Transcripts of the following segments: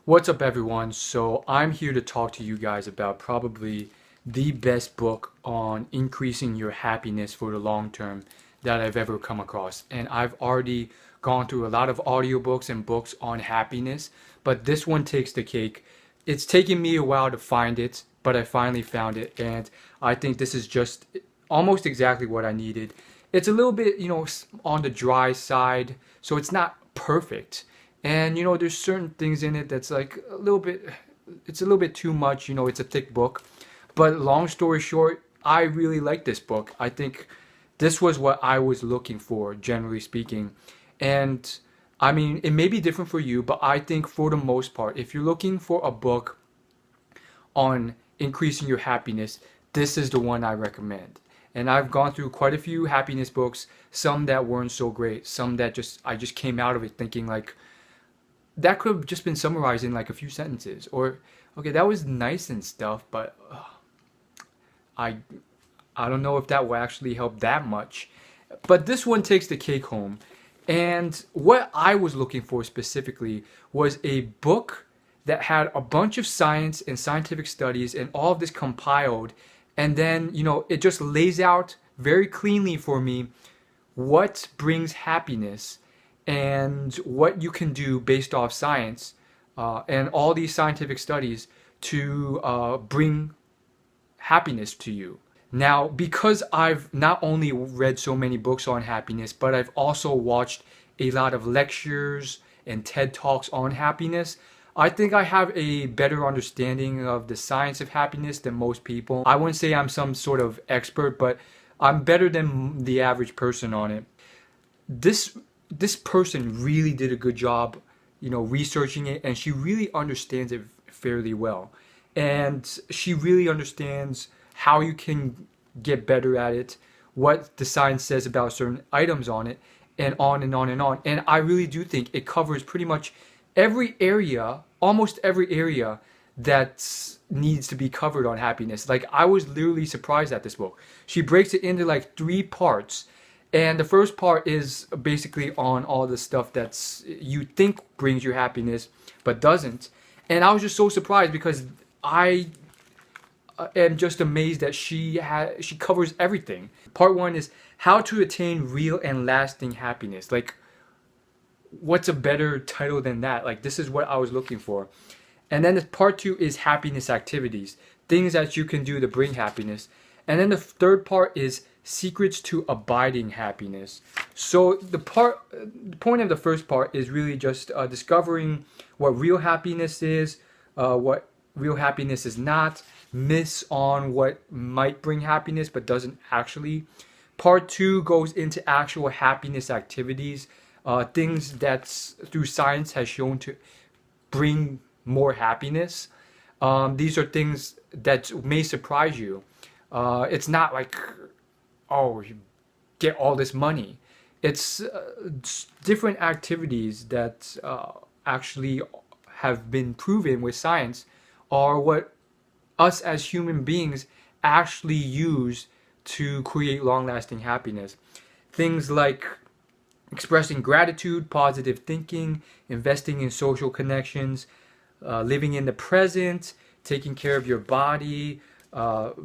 What's up, everyone? So, I'm here to talk to you guys about probably the best book on increasing your happiness for the long term that I've ever come across. And I've already gone through a lot of audiobooks and books on happiness, but this one takes the cake. It's taken me a while to find it, but I finally found it, and I think this is just almost exactly what I needed. It's a little bit, on the dry side, so it's not perfect. And there's certain things in it that's like it's a little bit too much. It's a thick book. But long story short, I really like this book. I think this was what I was looking for, generally speaking. And I mean, it may be different for you, but I think for the most part, if you're looking for a book on increasing your happiness, this is the one I recommend. And I've gone through quite a few happiness books, some that weren't so great, some that I just came out of it thinking like, that could have just been summarized in like a few sentences, or okay, that was nice and stuff, but I I don't know if that will actually help that much. But this one takes the cake home. And what I was looking for specifically was a book that had a bunch of science and scientific studies and all of this compiled, and then it just lays out very cleanly for me what brings happiness and what you can do based off science and all these scientific studies to bring happiness to you. Now, because I've not only read so many books on happiness, but I've also watched a lot of lectures and TED Talks on happiness, I think I have a better understanding of the science of happiness than most people. I wouldn't say I'm some sort of expert, but I'm better than the average person on it. This person really did a good job, researching it, and she really understands it fairly well. And she really understands how you can get better at it, what the science says about certain items on it, and on and on and on. And I really do think it covers pretty much every area, almost every area that needs to be covered on happiness. Like, I was literally surprised at this book. She breaks it into like three parts. And the first part is basically on all the stuff that's you think brings you happiness but doesn't. And I was just so surprised because I am just amazed that she covers everything. Part 1 is how to attain real and lasting happiness. Like, what's a better title than that? Like, this is what I was looking for. And then the part 2 is happiness activities, things that you can do to bring happiness. And then the third part is secrets to abiding happiness. So the point of the first part is really just discovering what real happiness is, what real happiness is not, myths on what might bring happiness but doesn't actually. Part 2 goes into actual happiness activities, things that through science has shown to bring more happiness. These are things that may surprise you. It's not like, oh, you get all this money. It's different activities that actually have been proven with science are what us as human beings actually use to create long-lasting happiness. Things like expressing gratitude, positive thinking, investing in social connections, living in the present, taking care of your body,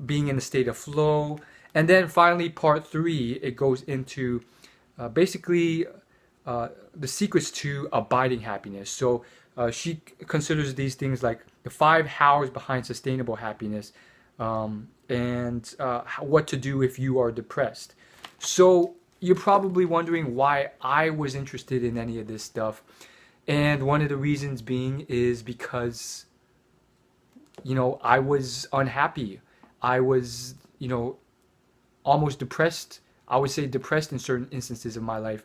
being in a state of flow. And then finally, part 3, it goes into basically the secrets to abiding happiness. So she considers these things like the 5 hows behind sustainable happiness, and what to do if you are depressed. So you're probably wondering why I was interested in any of this stuff. And one of the reasons being is because, I was unhappy. I was, almost depressed. I would say depressed in certain instances of my life.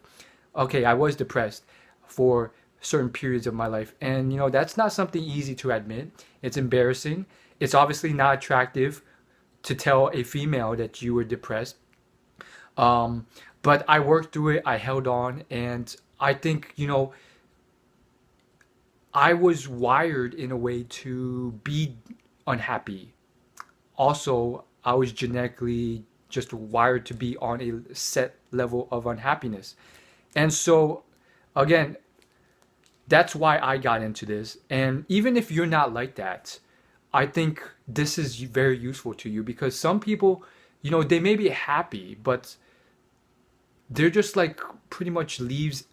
Okay, I was depressed for certain periods of my life. And, that's not something easy to admit. It's embarrassing. It's obviously not attractive to tell a female that you were depressed. But I worked through it. I held on. And I think, I was wired in a way to be unhappy. Also, I was genetically just wired to be on a set level of unhappiness. And so, again, That's why I got into this. And even if you're not like that, I think this is very useful to you, because some people, they may be happy, but they're just like pretty much leaves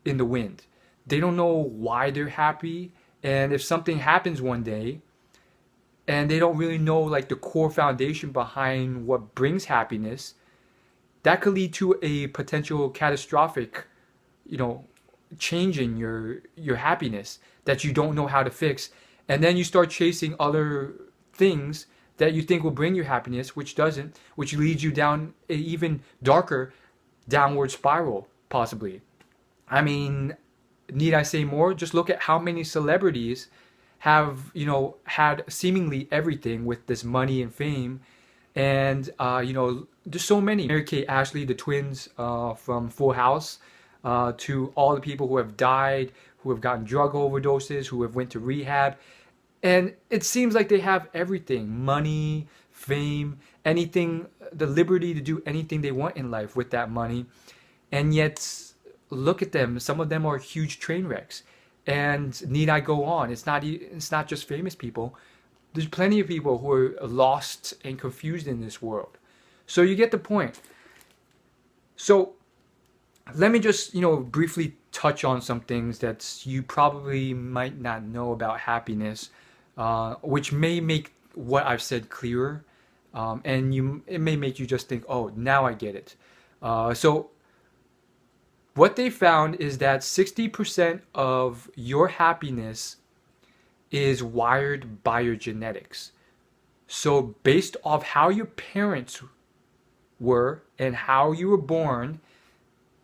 in the wind. They don't know why they're happy. And if something happens one day and they don't really know like the core foundation behind what brings happiness, that could lead to a potential catastrophic, you know, change in your happiness that you don't know how to fix. And then you start chasing other things that you think will bring you happiness, which doesn't, which leads you down a even darker downward spiral, possibly. I mean, need I say more? Just look at how many celebrities have, had seemingly everything with this money and fame. And, there's so many. Mary Kate Ashley, the twins from Full House, to all the people who have died, who have gotten drug overdoses, who have went to rehab. And it seems like they have everything: money, fame, anything, the liberty to do anything they want in life with that money. And yet, look at them. Some of them are huge train wrecks. And need I go on? It's not just famous people. There's plenty of people who are lost and confused in this world. So you get the point. So let me just, briefly touch on some things that you probably might not know about happiness, which may make what I've said clearer, and it may make you just think, oh, now I get it. So what they found is that 60% of your happiness is wired by your genetics. So based off how your parents were and how you were born,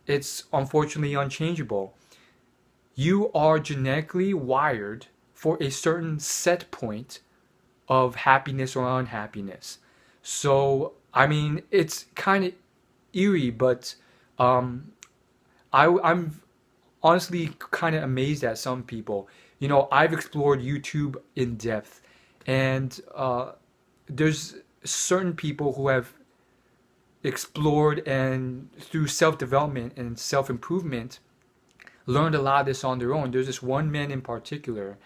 it's unfortunately unchangeable. You are genetically wired for a certain set point of happiness or unhappiness. So, I mean, it's kind of eerie, but I'm honestly kind of amazed at some people. I've explored YouTube in depth, and there's certain people who have explored and through self-development and self-improvement learned a lot of this on their own. There's this one man in particular,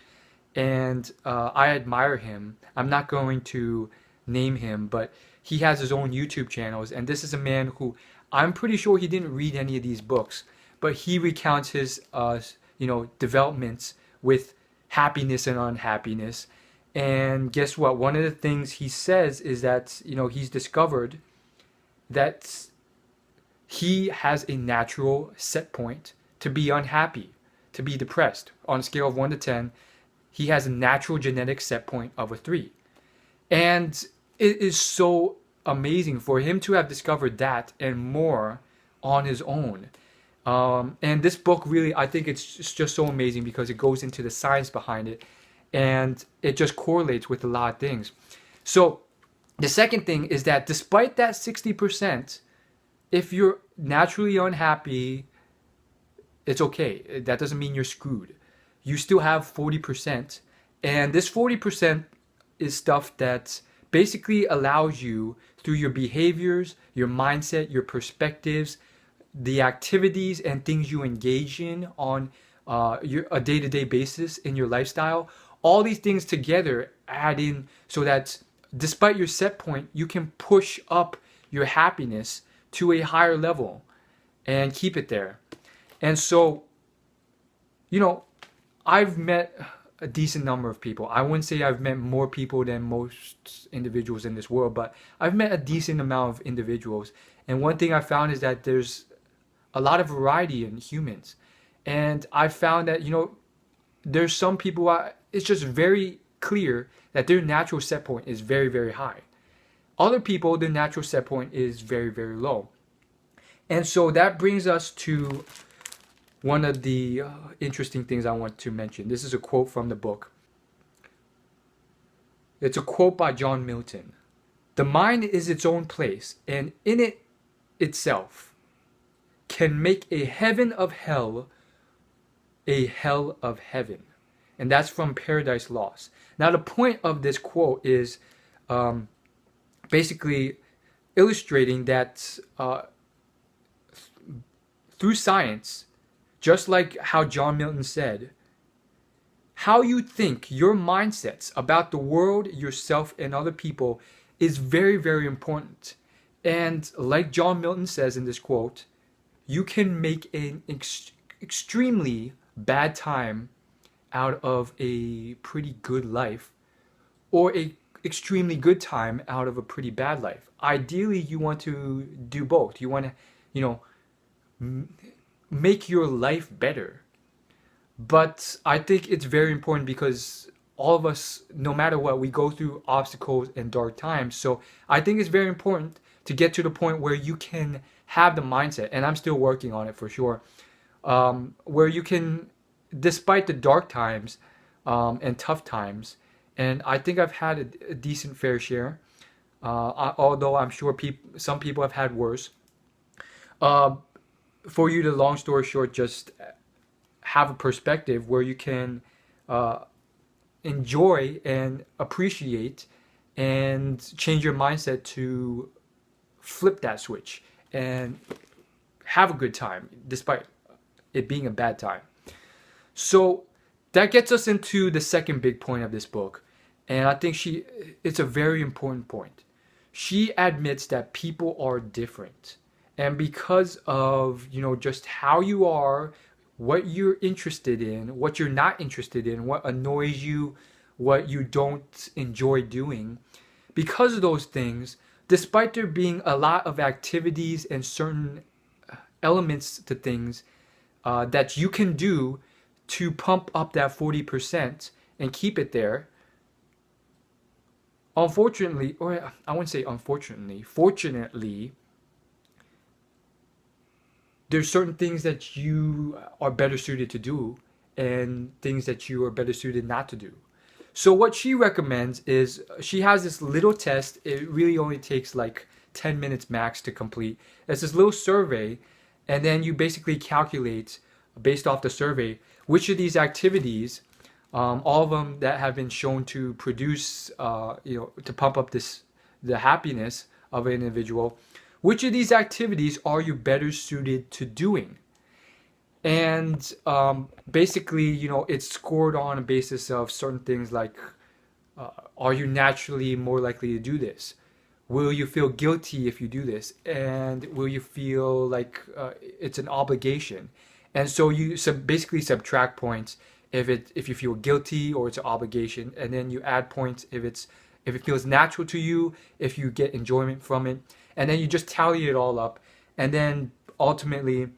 and I admire him. I'm not going to name him, but he has his own YouTube channels, and this is a man who I'm pretty sure he didn't read any of these books, but he recounts his developments with happiness and unhappiness. And guess what? One of the things he says is that he's discovered that he has a natural set point to be unhappy, to be depressed. On a scale of 1 to 10, he has a natural genetic set point of a 3. And it is so amazing for him to have discovered that and more on his own. And this book really, I think it's just so amazing because it goes into the science behind it, and it just correlates with a lot of things. So the second thing is that despite that 60%, if you're naturally unhappy, it's okay. That doesn't mean you're screwed. You still have 40%. And this 40% is stuff that basically allows you, through your behaviors, your mindset, your perspectives, the activities and things you engage in on a day-to-day basis in your lifestyle, all these things together add in so that despite your set point, you can push up your happiness to a higher level and keep it there. And so, I've met a decent number of people. I wouldn't say I've met more people than most individuals in this world, but I've met a decent amount of individuals. And one thing I found is that there's a lot of variety in humans. And I found that, there's some people, it's just very clear that their natural set point is very, very high. Other people, their natural set point is very, very low. And so that brings us to one of the interesting things I want to mention. This is a quote from the book. It's a quote by John Milton. The mind is its own place, and in it itself can make a heaven of hell a hell of heaven. And that's from Paradise Lost. Now, the point of this quote is basically illustrating that through science, just like how John Milton said, how you think, your mindsets about the world, yourself, and other people is very, very important. And like John Milton says in this quote, you can make an extremely bad time out of a pretty good life, or a extremely good time out of a pretty bad life. Ideally, you want to do both. You want to, you know, make your life better. But I think it's very important because all of us, no matter what, we go through obstacles and dark times. So I think it's very important to get to the point where you can have the mindset, and I'm still working on it for sure, where you can, despite the dark times and tough times, and I think I've had a decent fair share, although I'm sure some people have had worse. Uh, for you to, long story short, just have a perspective where you can uh, enjoy and appreciate and change your mindset to flip that switch and have a good time despite it being a bad time. So that gets us into the second big point of this book, and I think it's a very important point. She admits that people are different, and because of, just how you are, what you're interested in, what you're not interested in, what annoys you, what you don't enjoy doing, because of those things, despite there being a lot of activities and certain elements to things that you can do to pump up that 40% and keep it there, unfortunately, or I wouldn't say unfortunately, fortunately, there's certain things that you are better suited to do and things that you are better suited not to do. So what she recommends is, she has this little test. It really only takes like 10 minutes max to complete. It's this little survey, and then you basically calculate based off the survey which of these activities, all of them that have been shown to produce, to pump up the happiness of an individual, which of these activities are you better suited to doing? And basically, it's scored on a basis of certain things like, are you naturally more likely to do this? Will you feel guilty if you do this? And will you feel like it's an obligation? And so you basically subtract points if you feel guilty or it's an obligation, and then you add points if it feels natural to you, if you get enjoyment from it, and then you just tally it all up, and then ultimately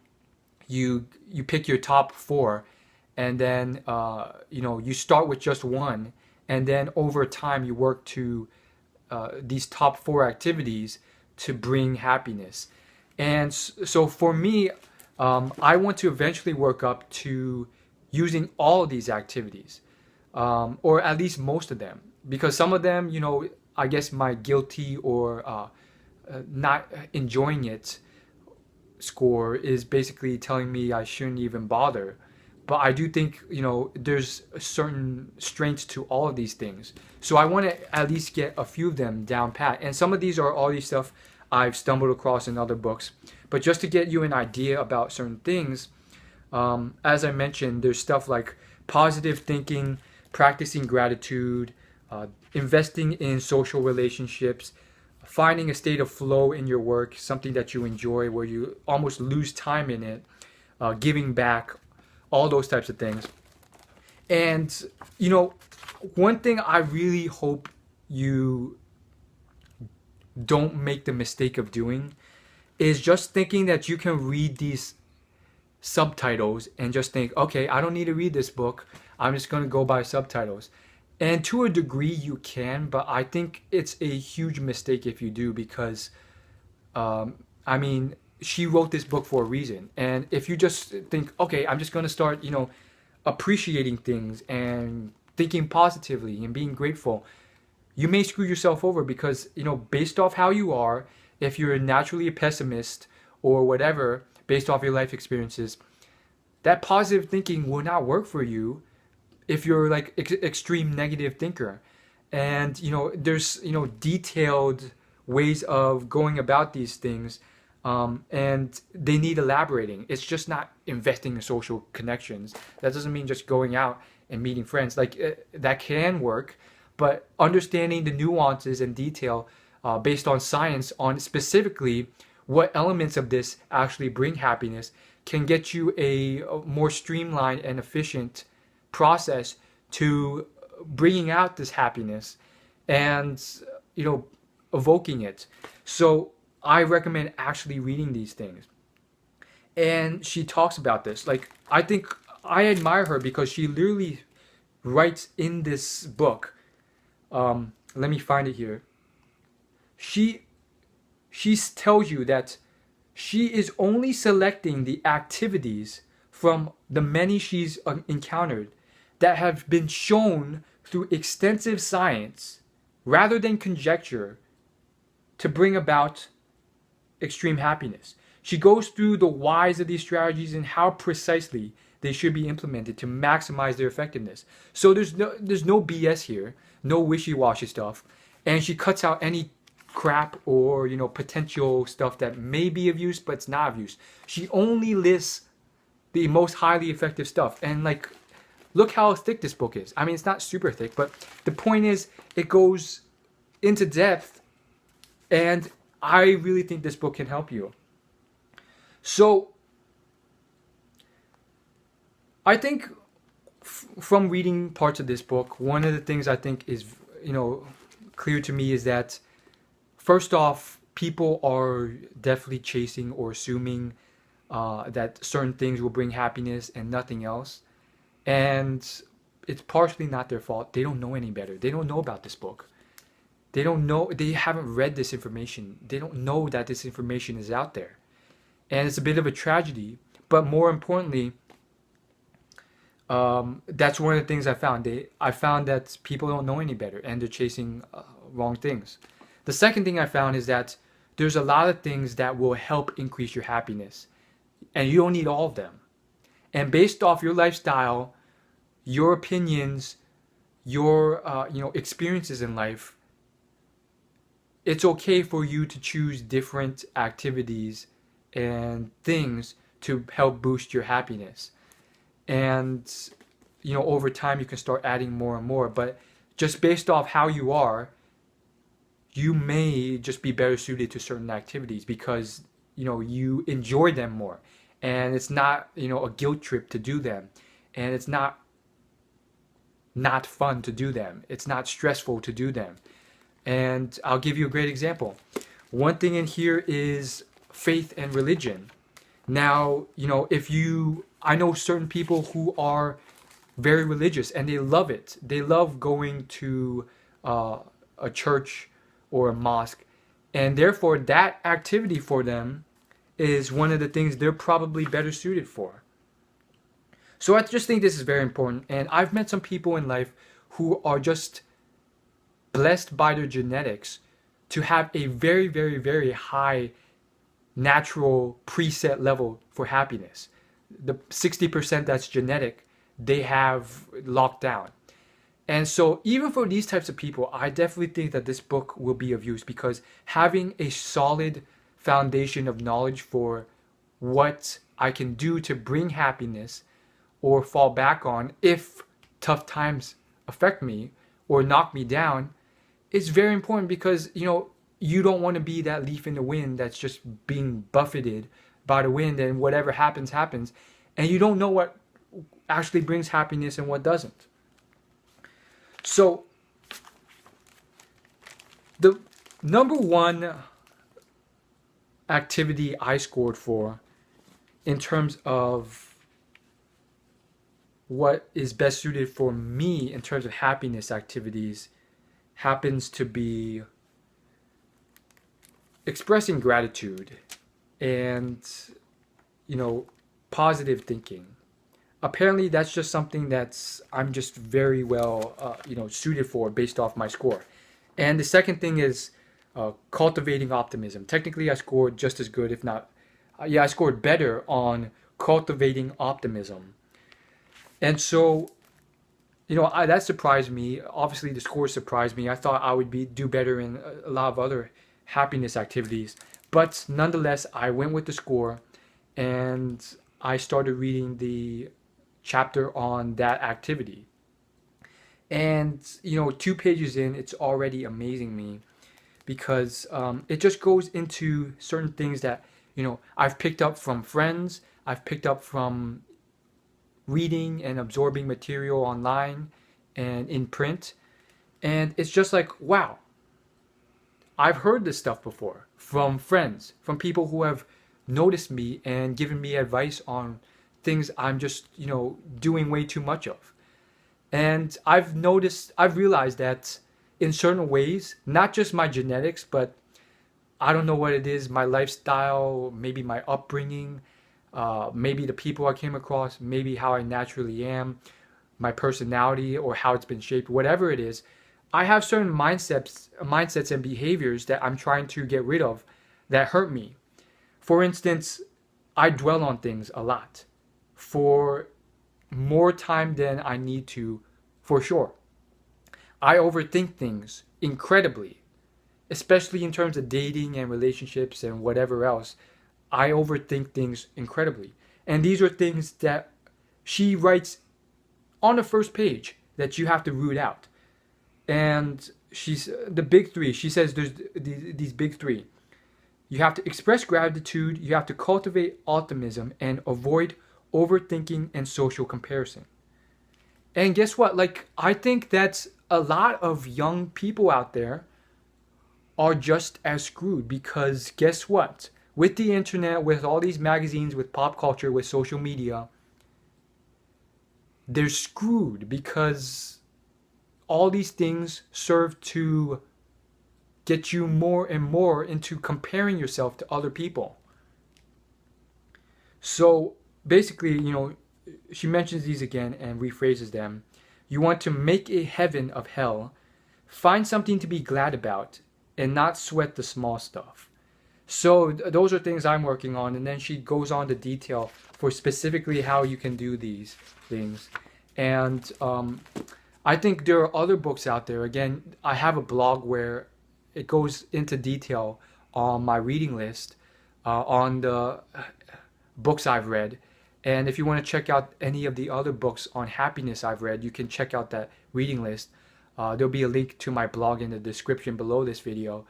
you pick your top four, and then you start with just one, and then over time you work to these top four activities to bring happiness. And so for me, I want to eventually work up to using all of these activities, or at least most of them, because some of them, I guess my guilty or not enjoying it score is basically telling me I shouldn't even bother. But I do think, there's a certain strengths to all of these things. So I want to at least get a few of them down pat. And some of these are all these stuff I've stumbled across in other books. But just to get you an idea about certain things, as I mentioned, there's stuff like positive thinking, practicing gratitude, investing in social relationships, finding a state of flow in your work, something that you enjoy where you almost lose time in it, giving back, all those types of things. And, one thing I really hope you don't make the mistake of doing is just thinking that you can read these subtitles and just think, okay, I don't need to read this book, I'm just going to go by subtitles. And to a degree you can, but I think it's a huge mistake if you do, because she wrote this book for a reason. And if you just think, okay, I'm just going to start, appreciating things and thinking positively and being grateful, you may screw yourself over, because, based off how you are, if you're naturally a pessimist or whatever, based off your life experiences, that positive thinking will not work for you if you're like extreme negative thinker. And, there's, detailed ways of going about these things and they need elaborating. It's just not investing in social connections. That doesn't mean just going out and meeting friends. Like that can work, but understanding the nuances and detail based on science on specifically what elements of this actually bring happiness can get you a more streamlined and efficient process to bringing out this happiness and evoking it. So I recommend actually reading these things. And she talks about this. Like, I think I admire her because she literally writes in this book. Let me find it here. She tells you that she is only selecting the activities from the many she's encountered that have been shown through extensive science rather than conjecture to bring about extreme happiness. She goes through the whys of these strategies and how precisely they should be implemented to maximize their effectiveness. So there's no BS here, no wishy-washy stuff, and she cuts out any crap or potential stuff that may be of use but it's not of use. She only lists the most highly effective stuff, and like, look how thick this book is. I mean, it's not super thick, but the point is it goes into depth, and I really think this book can help you. So I think from reading parts of this book, one of the things I think is clear to me is that first off, people are definitely chasing or assuming that certain things will bring happiness and nothing else. And it's partially not their fault. They don't know any better. They don't know about this book. They don't know. They haven't read this information. They don't know that this information is out there. And it's a bit of a tragedy. But more importantly, that's one of the things I found. I found that people don't know any better and they're chasing wrong things. The second thing I found is that there's a lot of things that will help increase your happiness. And you don't need all of them. And based off your lifestyle, your opinions, your experiences in life, it's okay for you to choose different activities and things to help boost your happiness. And over time you can start adding more and more. But just based off how you are, you may just be better suited to certain activities because you enjoy them more. And it's not, a guilt trip to do them. And it's not fun to do them. It's not stressful to do them. And I'll give you a great example. One thing in here is faith and religion. Now, I know certain people who are very religious and they love it. They love going to a church or a mosque. And therefore, that activity for them is one of the things they're probably better suited for. So I just think this is very important. And I've met some people in life who are just blessed by their genetics to have a very, very, very high natural preset level for happiness. The 60% that's genetic, they have locked down. And so even for these types of people, I definitely think that this book will be of use because having a solid foundation of knowledge for what I can do to bring happiness or fall back on if tough times affect me or knock me down is very important because, you don't want to be that leaf in the wind that's just being buffeted by the wind and whatever happens, happens. And you don't know what actually brings happiness and what doesn't. So the number one activity I scored for in terms of what is best suited for me in terms of happiness activities happens to be expressing gratitude and positive thinking. Apparently that's just something I'm just very well suited for based off my score. And the second thing is cultivating optimism. Technically I scored just as good, if not I scored better on cultivating optimism. And so that surprised me. Obviously the score surprised me. I thought I would do better in a lot of other happiness activities, But nonetheless, I went with the score, and I started reading the chapter on that activity. And 2 pages in, it's already amazing me because it just goes into certain things that I've picked up from friends, I've picked up from reading and absorbing material online and in print, and it's just like, wow, I've heard this stuff before from friends, from people who have noticed me and given me advice on things I'm just doing way too much of. And I've realized that in certain ways, not just my genetics, but I don't know what it is, my lifestyle, maybe my upbringing, maybe the people I came across, maybe how I naturally am, my personality, or how it's been shaped, whatever it is. I have certain mindsets and behaviors that I'm trying to get rid of that hurt me. For instance, I dwell on things a lot for more time than I need to, for sure. I overthink things incredibly, especially in terms of dating and relationships and whatever else. I overthink things incredibly. And these are things that she writes on the first page that you have to root out. And she's the big three. She says there's these big three. You have to express gratitude, you have to cultivate optimism, and avoid overthinking and social comparison. And guess what? Like, I think that's a lot of young people out there are just as screwed because guess what? With the internet, with all these magazines, with pop culture, with social media, they're screwed because all these things serve to get you more and more into comparing yourself to other people. So basically, she mentions these again and rephrases them. You want to make a heaven of hell, find something to be glad about, and not sweat the small stuff. So those are things I'm working on, and then she goes on to detail for specifically how you can do these things. And I think there are other books out there. Again, I have a blog where it goes into detail on my reading list, on the books I've read. And if you want to check out any of the other books on happiness I've read, you can check out that reading list. There'll be a link to my blog in the description below this video.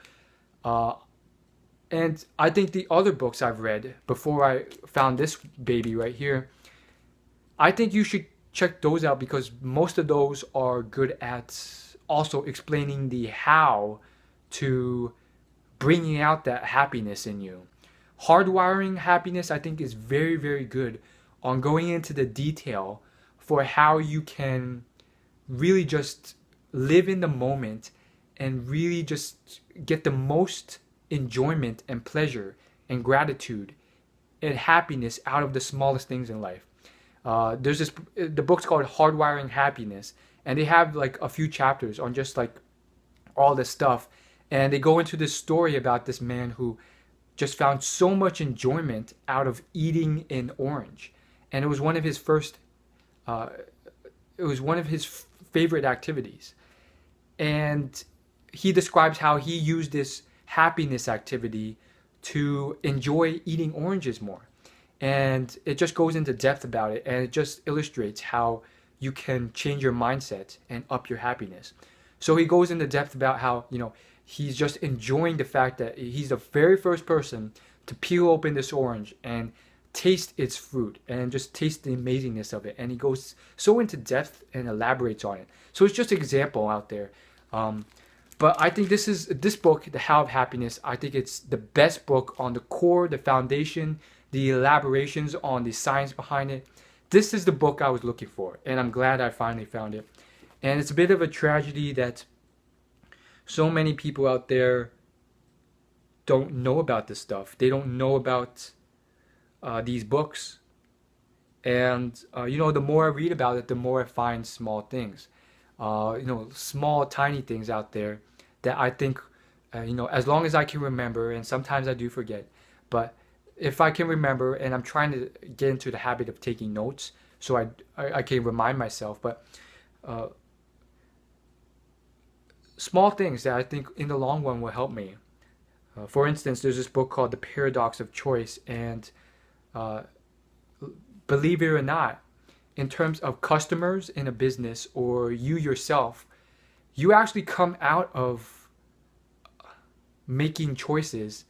And I think the other books I've read before I found this baby right here, I think you should check those out because most of those are good at also explaining the how to bringing out that happiness in you. Hardwiring happiness, I think, is very, very good on going into the detail for how you can really just live in the moment and really just get the most enjoyment and pleasure and gratitude and happiness out of the smallest things in life. The book's called Hardwiring Happiness, and they have like a few chapters on just like all this stuff, and they go into this story about this man who just found so much enjoyment out of eating an orange, and it was one of his favorite activities. And he describes how he used this happiness activity to enjoy eating oranges more. And it just goes into depth about it, and it just illustrates how you can change your mindset and up your happiness. So he goes into depth about how, he's just enjoying the fact that he's the very first person to peel open this orange and taste its fruit and just taste the amazingness of it. And he goes so into depth and elaborates on it. So it's just an example out there. But I think this book, The How of Happiness, I think it's the best book on the core, the foundation, the elaborations on the science behind it. This is the book I was looking for, and I'm glad I finally found it. And it's a bit of a tragedy that so many people out there don't know about this stuff. They don't know about these books. And, the more I read about it, the more I find small things. Small, tiny things out there that I think, as long as I can remember, and sometimes I do forget, but if I can remember, and I'm trying to get into the habit of taking notes so I can remind myself, but small things that I think in the long run will help me. For instance, there's this book called The Paradox of Choice, and uh, believe it or not, in terms of customers in a business or you yourself, you actually come out of making choices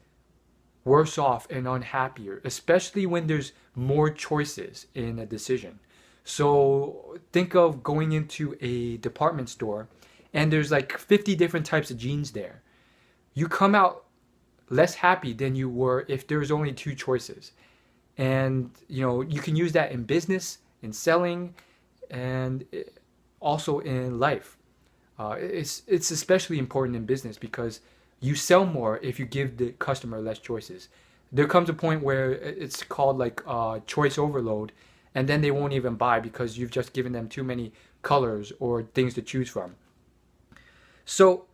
worse off and unhappier, especially when there's more choices in a decision. So think of going into a department store and there's like 50 different types of jeans there. You come out less happy than you were if there's only two choices. And you can use that in business, in selling, and also in life. It's especially important in business because you sell more if you give the customer less choices. There comes a point where it's called like choice overload, and then they won't even buy because you've just given them too many colors or things to choose from. So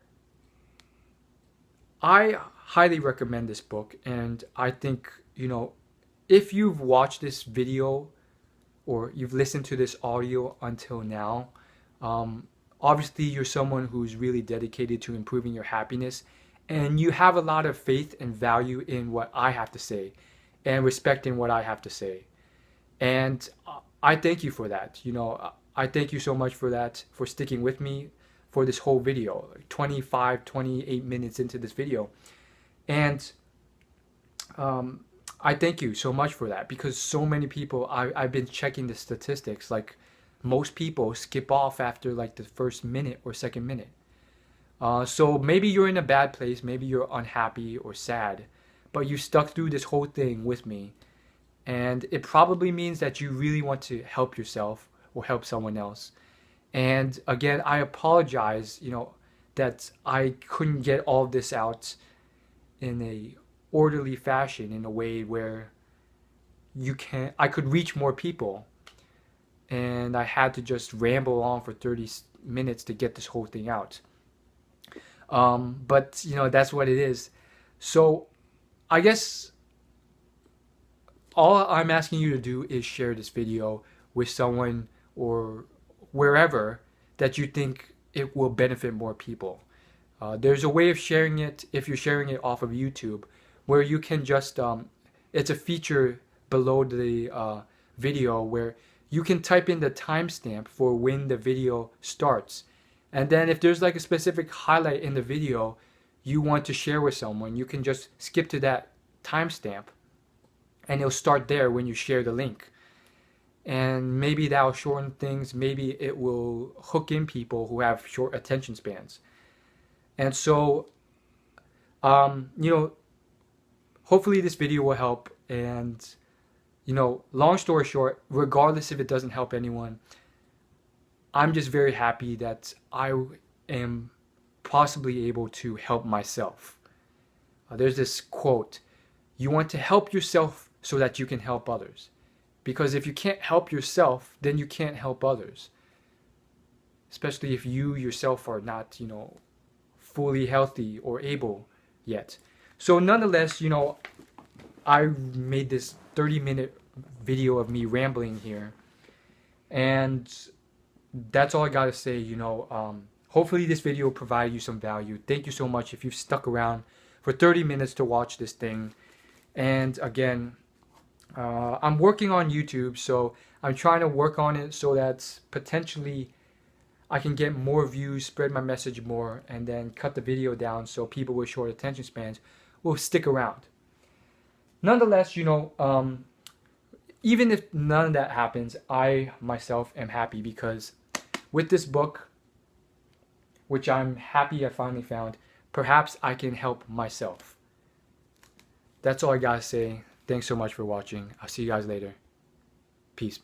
I highly recommend this book, and I think, if you've watched this video or you've listened to this audio until now, um, obviously you're someone who's really dedicated to improving your happiness, and you have a lot of faith and value in what I have to say and respect in what I have to say. And I thank you for that. I thank you so much for that, for sticking with me for this whole video, like 25, 28 minutes into this video. And I thank you so much for that because so many people, I've been checking the statistics, like most people skip off after like the first minute or second minute. So maybe you're in a bad place, maybe you're unhappy or sad, but you stuck through this whole thing with me. And it probably means that you really want to help yourself or help someone else. And again, I apologize, that I couldn't get all of this out in a orderly fashion, in a way where I could reach more people. And I had to just ramble on for 30 minutes to get this whole thing out. But that's what it is. So I guess all I'm asking you to do is share this video with someone or wherever that you think it will benefit more people. There's a way of sharing it if you're sharing it off of YouTube, where you can just, it's a feature below the video where you can type in the timestamp for when the video starts. And then if there's like a specific highlight in the video you want to share with someone, you can just skip to that timestamp and it'll start there when you share the link. And maybe that'll shorten things. Maybe it will hook in people who have short attention spans. And so, hopefully this video will help. And, long story short, regardless if it doesn't help anyone, I'm just very happy that I am possibly able to help myself. There's this quote, you want to help yourself so that you can help others. Because if you can't help yourself, then you can't help others. Especially if you yourself are not, fully healthy or able yet. So nonetheless, I made this 30-minute video of me rambling here. And that's all I gotta say, hopefully this video will provide you some value. Thank you so much if you've stuck around for 30 minutes to watch this thing. And again, I'm working on YouTube, so I'm trying to work on it so that potentially I can get more views, spread my message more, and then cut the video down so people with short attention spans will stick around. Nonetheless, even if none of that happens, I myself am happy because with this book, which I'm happy I finally found, perhaps I can help myself. That's all I gotta say. Thanks so much for watching. I'll see you guys later. Peace.